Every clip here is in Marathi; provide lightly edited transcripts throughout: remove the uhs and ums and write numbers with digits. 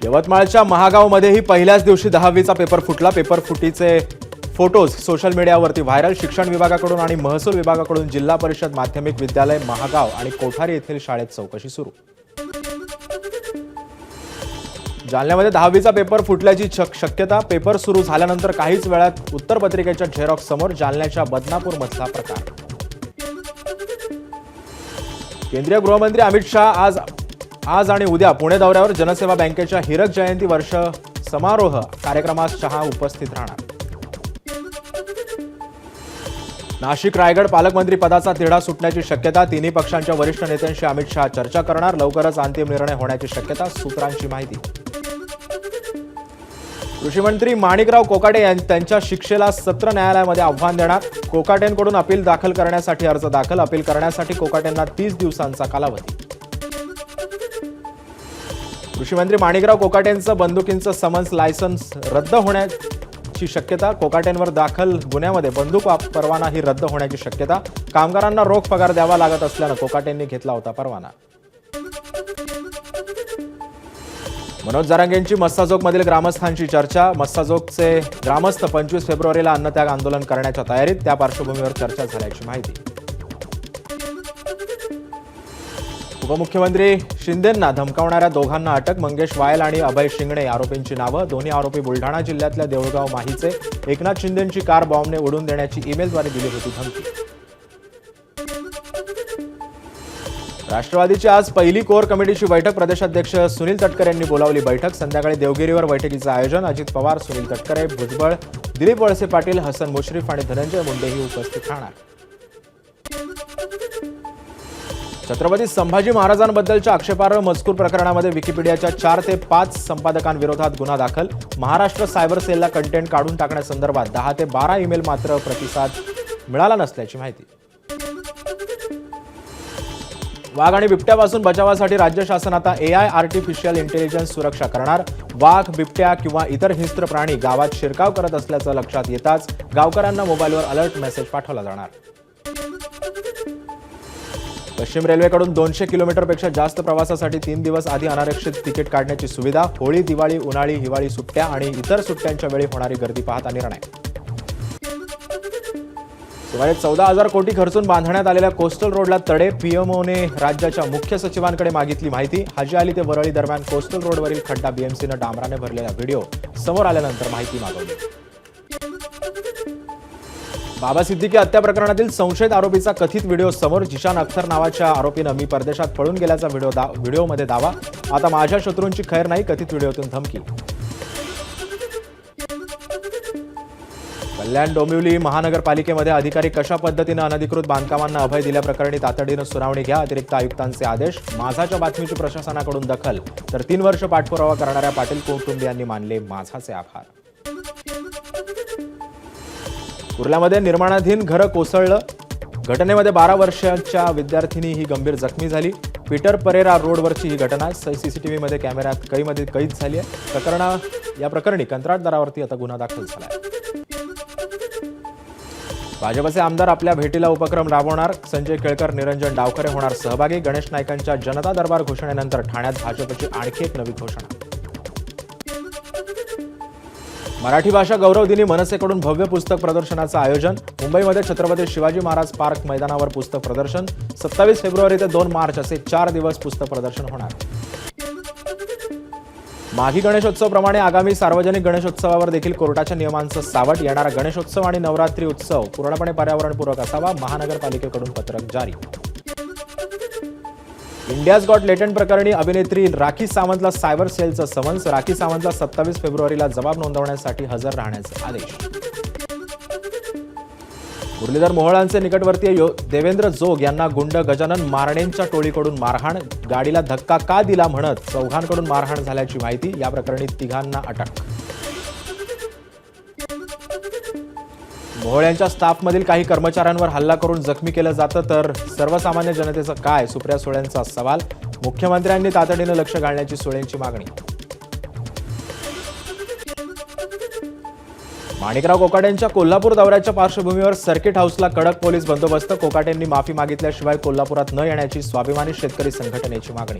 यवतमाळच्या महागावमध्येही पहिल्याच दिवशी 10वीचा पेपर फुटला. पेपर फुटीचे फोटोज सोशल मीडियावरती व्हायरल. शिक्षण विभागाकडून आणि महसूल विभागाकडून जिल्हा परिषद माध्यमिक विद्यालय महागाव आणि कोठारी येथील शाळेत चौकशी सुरू. जालन्यामध्ये 10वीचा पेपर फुटल्याची शक्यता. पेपर सुरू झाल्यानंतर काहीच वेळात उत्तरपत्रिकेच्या झेरॉक्स समोर. जालन्याच्या बदनापूरमधला प्रकार. केंद्रीय गृहमंत्री अमित शाह आज आणि उद्या पुणे दौऱ्यावर. जनसेवा बँकेच्या हीरक जयंती वर्ष समारोह कार्यक्रमात शहा उपस्थित राहणार. नाशिक रायगड पालकमंत्री पदाचा तिढा सुटण्याची शक्यता. तिन्ही पक्षांच्या वरिष्ठ नेत्यांशी अमित शाह चर्चा करणार. लवकरच अंतिम निर्णय होण्याची शक्यता, सूत्रांची माहिती. कृषी मंत्री माणिकराव कोकाटे त्यांच्या शिक्षेला सत्र न्यायालयामध्ये आव्हान देणार. कोकाटेंकडून अपील दाखल करण्यासाठी अर्ज दाखल. अपील करण्यासाठी कोकाटेंना 30 दिवसांचा कालावधी. कृषी मंत्री माणिकराव कोकाटेंचं बंदुकींचं समन्स लायसन्स रद्द होण्याची शक्यता. कोकाटेंवर दाखल गुन्ह्यामध्ये बंदूक परवाना ही रद्द होण्याची शक्यता. कामगारांना रोख पगार द्यावा लागत असल्यानं कोकाटेंनी घेतला होता परवाना. मनोज जरांगेंची मस्साजोगमधील ग्रामस्थांची चर्चा. मस्साजोगचे ग्रामस्थ 25 फेब्रुवारीला अन्नत्याग आंदोलन करण्याच्या तयारीत. त्या पार्श्वभूमीवर चर्चा झाल्याची माहिती. उपमुख्यमंत्री शिंदेंना धमकावणाऱ्या दोघांना अटक. मंगेश वायल आणि अभय शिंगणे आरोपींची नावं. दोन्ही आरोपी बुलढाणा जिल्ह्यातल्या देऊळगाव माहीचे. एकनाथ शिंदेंची कार बॉम्बने उडवून देण्याची ईमेलद्वारे दिली होती धमकी. राष्ट्रवादीची आज पहिली कोर कमिटीची बैठक. प्रदेशाध्यक्ष सुनील तटकरे यांनी बोलावली बैठक. संध्याकाळी देवगिरीवर बैठकीचं आयोजन. अजित पवार, सुनील तटकरे, भुजबळ, दिलीप वळसे पाटील, हसन मुश्रीफ आणि धनंजय मुंडेही उपस्थित राहणार. छत्रपती संभाजी महाराजांबद्दलच्या आक्षेपार्ह मजकूर प्रकरणामध्ये विकिपीडियाच्या 4 ते 5 संपादकांविरोधात गुन्हा दाखल. महाराष्ट्र सायबर सेलला कंटेंट काढून टाकण्यासंदर्भात 10 ते 12 ईमेल मात्र प्रतिसाद मिळाला नसल्याची माहिती. वाघ आणि बिबट्यापासून बचावासाठी राज्य शासन आता AI आर्टिफिशियल इंटेलिजन्स सुरक्षा करणार. वाघ, बिबट्या किंवा इतर हिंस्त्र प्राणी गावात शिरकाव करत असल्याचं लक्षात येताच गावकऱ्यांना मोबाईलवर अलर्ट मेसेज पाठवला जाणार. पश्चिम रेल्वेकडून 200 किलोमीटरपेक्षा जास्त प्रवासासाठी 3 दिवस आधी अनारक्षित तिकीट काढण्याची सुविधा. होळी, दिवाळी, उन्हाळी, हिवाळी सुट्ट्या आणि इतर सुट्ट्यांच्या वेळी होणारी गर्दी पाहता निर्णय. सुमारे 14,000 कोटी खर्चून बांधण्यात आलेल्या कोस्टल रोडला तडे. पीएमओने राज्याच्या मुख्य सचिवांकडे मागितली माहिती. हाजी अली ते वरळी दरम्यान कोस्टल रोडवरील खड्डा बीएमसीनं डांबराने भरलेला व्हिडिओ समोर आल्यानंतर माहिती मागवली. बाबा सिद्दीकी हत्या प्रकरणातील संशयित आरोपीचा कथित व्हिडिओ समोर. जिशान अख्तर नावाच्या आरोपीनं मी परदेशात पळून गेल्याचा व्हिडिओमध्ये दावा. आता माझ्या शत्रूंची खैर नाही, कथित व्हिडिओतून धमकी. कल्याण डोंबिवली महानगरपालिकेमध्ये अधिकारी कशा पद्धतीनं अनधिकृत बांधकामांना अभय दिल्याप्रकरणी तातडीनं सुनावणी घ्या. अतिरिक्त आयुक्तांचे आदेश. माझाच्या बातमीची प्रशासनाकडून दखल. तर 3 वर्ष पाठपुरावा करणाऱ्या पाटील कुटुंबियांनी मानले माझाचे आभार. कुर्ल्यामध्ये निर्माणाधीन घरं कोसळलं. घटनेमध्ये 12 वर्षांच्या विद्यार्थिनी ही गंभीर जखमी झाली. पीटर परेरा रोडवरची ही घटना. सीसीटीव्हीमध्ये कॅमेऱ्यात कैद झाली आहे. या प्रकरणी कंत्राटदारावरती आता गुन्हा दाखल झाला आहे. भाजपचे आमदार आपल्या भेटीला उपक्रम राबवणार. संजय केळकर, निरंजन डावखरे होणार सहभागी. गणेश नाईकांच्या जनता दरबार घोषणेनंतर ठाण्यात भाजपची आणखी एक नवी घोषणा. मराठी भाषा गौरव दिनी मनसेकडून भव्य पुस्तक प्रदर्शनाचं आयोजन. मुंबईमध्ये छत्रपती शिवाजी महाराज पार्क मैदानावर पुस्तक प्रदर्शन. 27 फेब्रुवारी ते 2 मार्च असे 4 दिवस पुस्तक प्रदर्शन होणार. माघी गणेशोत्सवप्रमाणे आगामी सार्वजनिक गणेशोत्सवावर देखील कोर्टाच्या नियमांचं सावट. येणारा गणेशोत्सव आणि नवरात्री उत्सव पूर्णपणे पर्यावरणपूरक असावा. महानगरपालिकेकडून पत्रक जारी. इंडियाज गॉट लेटंट प्रकरणी अभिनेत्री राखी सावंतला सायबर सेलचं समन्स. राखी सावंतला 27 फेब्रुवारीला जबाब नोंदवण्यासाठी हजर राहण्याचे आदेश. मुरलीधर मोहोळांचे निकटवर्तीय देवेंद्र जोग यांना गुंड गजानन मारणेंच्या टोळीकडून मारहाण. गाडीला धक्का का दिला म्हणत चौघांकडून मारहाण झाल्याची माहिती. या प्रकरणी 3घांना अटक. मोहोळ यांच्या स्टाफमधील काही कर्मचाऱ्यांवर हल्ला करून जखमी केलं जातं तर सर्वसामान्य जनतेचं काय? सुप्रिया सुळेंचा सवाल. मुख्यमंत्र्यांनी तातडीनं लक्ष घालण्याची सुळेंची मागणी. माणिकराव कोकाटेंच्या कोल्हापूर दौऱ्याच्या पार्श्वभूमीवर सर्किट हाऊसला कडक पोलीस बंदोबस्त. कोकाटेंनी माफी मागितल्याशिवाय कोल्हापुरात न येण्याची स्वाभिमानी शेतकरी संघटनेची मागणी.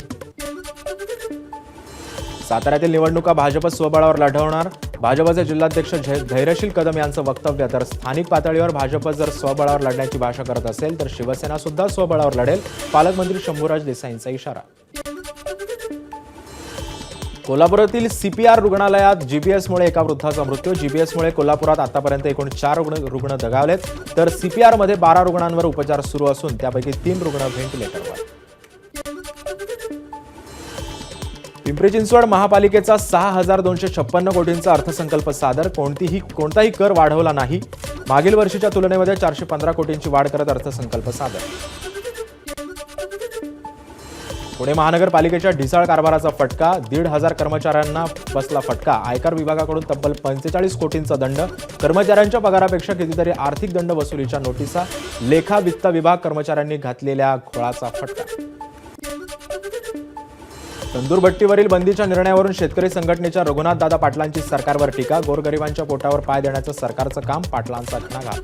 साताऱ्यातील निवडणुका भाजप स्वबळावर लढवणार. भाजपचे जिल्हाध्यक्ष धैर्यशील कदम यांचं वक्तव्य. तर स्थानिक पातळीवर भाजप जर स्वबळावर लढण्याची भाषा करत असेल तर शिवसेना सुद्धा स्वबळावर लढेल. पालकमंत्री शंभूराज देसाईंचा इशारा. कोल्हापुरातील सीपीआर रुग्णालयात जीपीएसमुळे एका वृद्धाचा मृत्यू. जीपीएसमुळे कोल्हापुरात आतापर्यंत एकूण 4 रुग्ण दगावलेत. तर सीपीआरमध्ये 12 रुग्णांवर उपचार सुरू असून त्यापैकी 3 रुग्ण व्हेंटिलेटरवर. पिंपरी चिंचवड महापालिकेचा 6,256 कोटींचा अर्थसंकल्प सादर. कोणताही कर वाढवला नाही. मागील वर्षीच्या तुलनेमध्ये 415 कोटींची वाढ करत अर्थसंकल्प सादर. पुणे महानगरपालिकेच्या ढिसाळ कारभाराचा फटका. 1,500 कर्मचाऱ्यांना बसला फटका. आयकर विभागाकडून तब्बल 45 कोटींचा दंड. कर्मचाऱ्यांच्या पगारापेक्षा कितीतरी आर्थिक दंड वसुलीच्या नोटिसा. लेखा वित्त विभाग कर्मचाऱ्यांनी घातलेल्या घोळाचा फटका. तंदूरभट्टीवरील बंदीच्या निर्णयावरून शेतकरी संघटनेच्या रघुनाथदादा पाटलांची सरकारवर टीका. गोरगरिबांच्या पोटावर पाय देण्याचं सरकारचं काम, पाटलांचा घणाघात.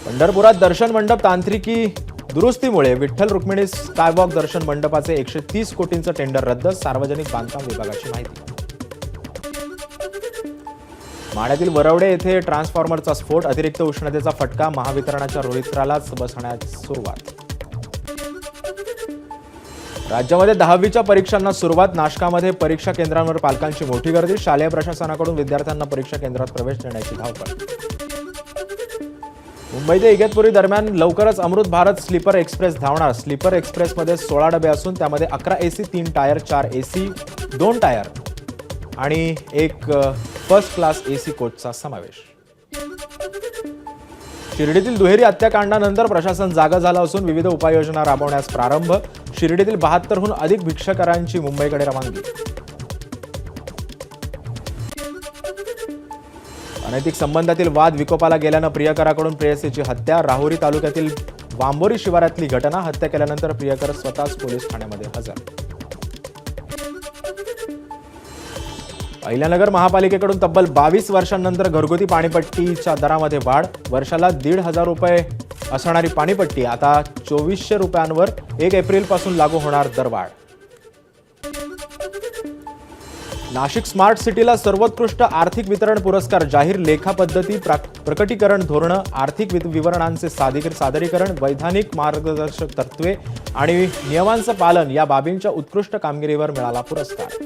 पंढरपुरात दर्शन मंडप तांत्रिकी दुरुस्तीमुळे विठ्ठल रुक्मिणी स्कायवॉक दर्शन मंडपाचे 130 कोटींचं टेंडर रद्द. सार्वजनिक बांधकाम विभागाची माहिती. माढ्यातील वरवडे येथे ट्रान्सफॉर्मरचा स्फोट. अतिरिक्त उष्णतेचा फटका. महावितरणाच्या रोहित्रालाच बसण्यास सुरुवात. राज्यामध्ये 10वीच्या परीक्षांना सुरुवात. नाशकामध्ये परीक्षा केंद्रांवर पालकांची मोठी गर्दी. शालेय प्रशासनाकडून विद्यार्थ्यांना परीक्षा केंद्रात प्रवेश देण्याची धावपळ. मुंबई ते इगतपुरी दरम्यान लवकरच अमृत भारत स्लीपर एक्सप्रेस धावणार. स्लीपर एक्सप्रेसमध्ये 16 डबे असून त्यामध्ये 11 एसी, 3 टायर, 4 एसी, 2 टायर आणि एक फर्स्ट क्लास एसी कोचचा समावेश. शिर्डीतील दुहेरी हत्याकांडानंतर प्रशासन जागा झालं असून विविध उपाययोजना राबवण्यास प्रारंभ. शिर्डीतील 72हून अधिक भिक्षकांची मुंबईकडे रवानगी. अनैतिक संबंधातील वाद विकोपाला गेल्यानं प्रियकराकडून प्रेयसीची हत्या. राहुरी तालुक्यातील वांबोरी शिवारातली घटना. हत्या केल्यानंतर प्रियकर स्वतःच पोलीस ठाण्यामध्ये हजर. अहिल्यानगर महापालिकेकडून तब्बल 22 वर्षांनंतर घरगुती पाणीपट्टीच्या दरामध्ये वाढ. वर्षाला 1,500 रुपये असणारी पाणीपट्टी आता 2,400 रुपयांवर 1 एप्रिलपासून लागू होणार दरवाढ. नाशिक स्मार्ट सिटीला सर्वोत्कृष्ट आर्थिक वितरण पुरस्कार जाहीर. लेखा पद्धती, प्रकटीकरण धोरणं, आर्थिक विवरणांचे सादरीकरण, वैधानिक मार्गदर्शक तत्त्वे आणि नियमांचं पालन या बाबींच्या उत्कृष्ट कामगिरीवर मिळाला पुरस्कार.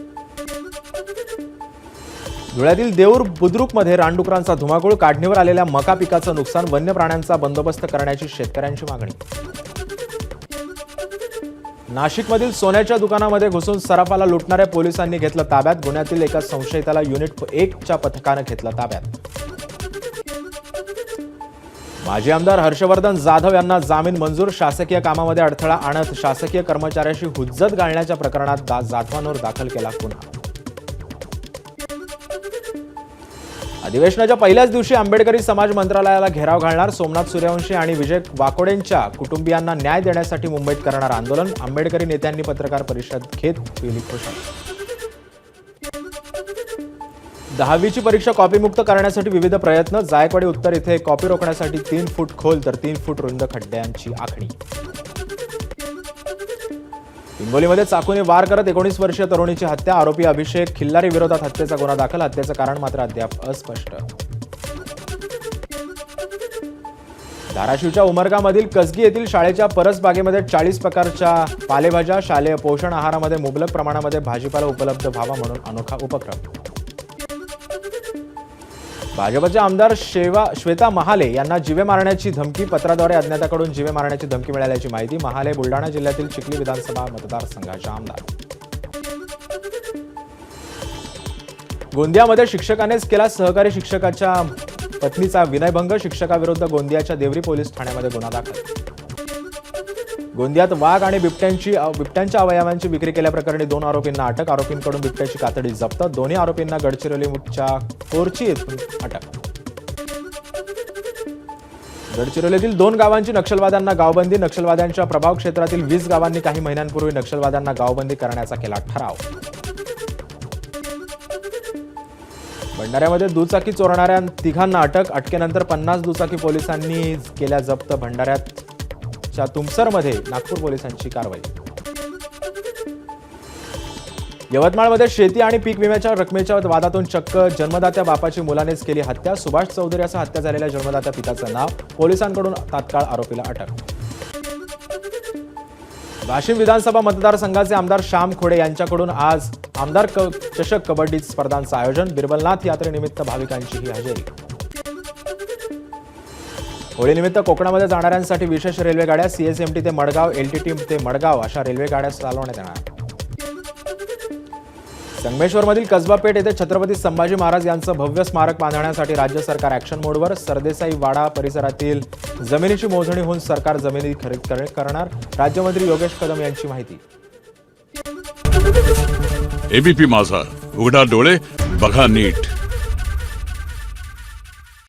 धुळ्यातील देऊर बुद्रुकमध्ये रानडुकरांचा धुमाकूळ. काढणीवर आलेल्या मका पिकाचं नुकसान. वन्य प्राण्यांचा बंदोबस्त करण्याची शेतकऱ्यांची मागणी. नाशिकमधील सोन्याच्या दुकानामध्ये घुसून सराफाला लुटणाऱ्या पोलिसांनी घेतलं ताब्यात. गुन्ह्यातील एका संशयिताला युनिट 1च्या पथकानं घेतलं ताब्यात. माजी आमदार हर्षवर्धन जाधव यांना जामीन मंजूर. शासकीय कामामध्ये अडथळा आणत शासकीय कर्मचाऱ्याशी हुज्जत घालण्याच्या प्रकरणात जाधवांवर दाखल केला गुन्हा. अधिवेशनाच्या पहिल्याच दिवशी आंबेडकरी समाज मंत्रालयाला घेराव घालणार. सोमनाथ सूर्यवंशी आणि विजय वाकोडेंच्या कुटुंबियांना न्याय देण्यासाठी मुंबईत करणार आंदोलन. आंबेडकरी नेत्यांनी पत्रकार परिषद घेत केली घोषणा. 10वीची परीक्षा कॉपीमुक्त करण्यासाठी विविध प्रयत्न. जायकवाडी उत्तर इथे कॉपी रोखण्यासाठी 3 फूट खोल तर 3 फूट रुंद खड्ड्यांची आखणी. हिंगोलीमध्ये चाकूने वार करत 19 वर्षीय तरुणीची हत्या. आरोपी अभिषेक खिल्लारी विरोधात हत्येचा गुन्हा दाखल. हत्येचं कारण मात्र अद्याप अस्पष्ट. धाराशिवच्या उमरगामधील कसगी येथील शाळेच्या परसबागेमध्ये 40 प्रकारच्या पालेभाज्या. शालेय पोषण आहारामध्ये मुबलक प्रमाणामध्ये भाजीपाला उपलब्ध व्हावा म्हणून अनोखा उपक्रम. भाजपचे आमदार श्वेता महाले यांना जीवे मारण्याची धमकी. पत्राद्वारे अज्ञाताकडून जीवे मारण्याची धमकी मिळाल्याची माहिती. महाले बुलढाणा जिल्ह्यातील चिखली विधानसभा मतदारसंघाच्या आमदार. गोंदियामध्ये शिक्षकानेच केला सहकारी शिक्षकाच्या पत्नीचा विनयभंग. शिक्षकाविरुद्ध गोंदियाच्या देवरी पोलीस ठाण्यामध्ये गुन्हा दाखल. गोंदियात वाघ आणि बिबट्यांच्या अवयवांची विक्री केल्याप्रकरणी 2 आरोपींना अटक. आरोपींकडून बिबट्याची कातडी जप्त. दोन्ही आरोपींना गडचिरोलीच्या कोरची येथून अटक. गडचिरोलीतील 2 गावांची नक्षलवाद्यांना गावबंदी. नक्षलवाद्यांच्या प्रभाव क्षेत्रातील 20 गावांनी काही महिन्यांपूर्वी नक्षलवाद्यांना गावबंदी करण्याचा केला ठराव. भंडाऱ्यामध्ये दुचाकी चोरणाऱ्या 3घांना अटक. अटकेनंतर 50 दुचाकी पोलिसांनी केल्या जप्त. भंडाऱ्यात तुमसरमध्ये नागपूर पोलिसांची कारवाई. यवतमाळमध्ये शेती आणि पीक विम्याच्या रकमेच्या वादातून चक्क जन्मदात्या बापाची मुलानेच केली हत्या. सुभाष चौधरी असं हत्या झालेल्या जन्मदात्या पिताचं नाव. पोलिसांकडून तात्काळ आरोपीला अटक. वाशिम विधानसभा मतदारसंघाचे आमदार श्याम खोडे यांच्याकडून आज आमदार चषक कबड्डी स्पर्धांचं आयोजन. बिरबलनाथ यात्रेनिमित्त भाविकांची ही हजेरी. होळीनिमित्त कोकणामध्ये जाणाऱ्यांसाठी विशेष रेल्वे गाड्या. सीएसएमटी ते मडगाव, एलटीटी ते मडगाव अशा रेल्वे गाड्या चालवण्यात येणार. संगमेश्वरमधील कसबा पेठ येथे छत्रपती संभाजी महाराज यांचं भव्य स्मारक बांधण्यासाठी राज्य सरकार ॲक्शन मोडवर. सरदेसाई वाडा परिसरातील जमिनीची मोजणी होऊन सरकार जमिनी खरेदी करणार. राज्यमंत्री योगेश कदम यांची माहिती. एबीपी माझा, उघडा डोळे बघा नीट.